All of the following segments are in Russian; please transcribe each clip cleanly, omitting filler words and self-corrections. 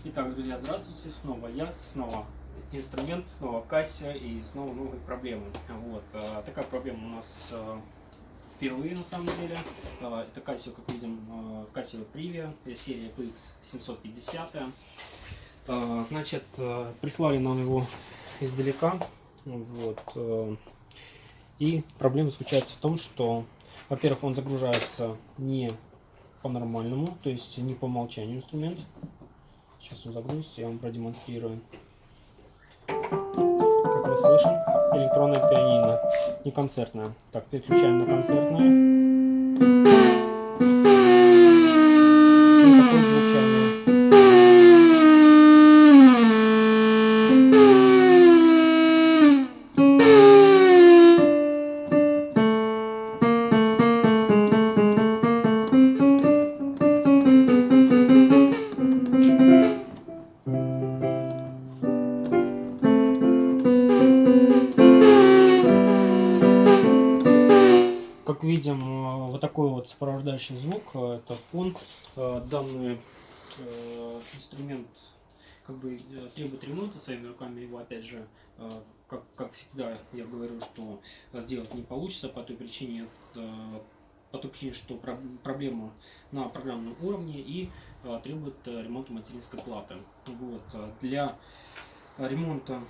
Итак, друзья, здравствуйте, снова я, снова инструмент, снова Casio и снова новые проблемы. Вот, такая проблема у нас впервые на самом деле. Это Casio, как видим, Casio Privia, серия PX 750. Значит, прислали нам его издалека. Вот, и проблема заключается в том, что, во-первых, он загружается не по-нормальному, то есть не по умолчанию инструмент. Сейчас он загрузится, я вам продемонстрирую. Как мы слышим, электронное пианино, не концертное. Так, переключаем на концертное. И такое звучание. Как видим, вот такой вот сопровождающий звук, это фон. Данный инструмент как бы требует ремонта своими руками. Его, опять же, как всегда, я говорю, что сделать не получится по той причине, что проблема на программном уровне и требует ремонта материнской платы. Вот. Для ремонта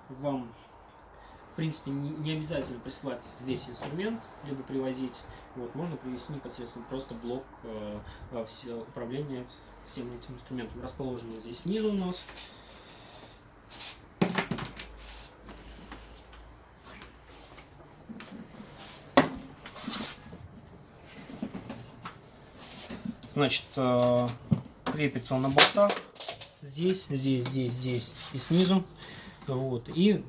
вам в принципе не обязательно присылать весь инструмент, либо привозить. Вот, можно привезти непосредственно просто блок управления всем этим инструментом. Расположен здесь снизу у нас. Значит, крепится он на болтах здесь и снизу. Вот, и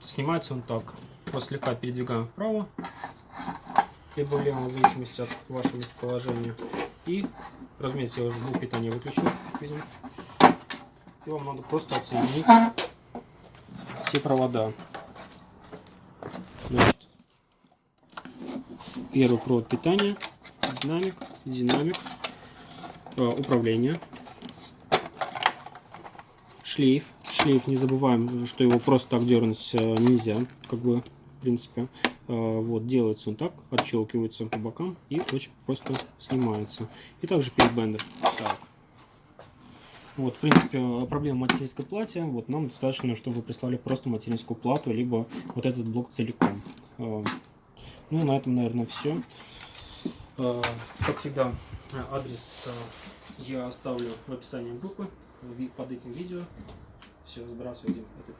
снимается он так. Просто слегка передвигаем вправо, либо влево, в зависимости от вашего местоположения. И, разумеется, я уже блок питания выключил, видим. И вам надо просто отсоединить все провода. Значит, первый провод питания, динамик, управление, шлейф, не забываем, что его просто так дернуть нельзя, как бы, в принципе. Вот, делается он так, отщелкивается по бокам и очень просто снимается. И также пилбендер. Так. Вот, в принципе, проблема в материнской плате. Вот, нам достаточно, чтобы вы прислали просто материнскую плату, либо вот этот блок целиком. Ну, на этом, наверное, все. Как всегда, адрес я оставлю в описании группы под этим видео. Все, сбрасывайте это.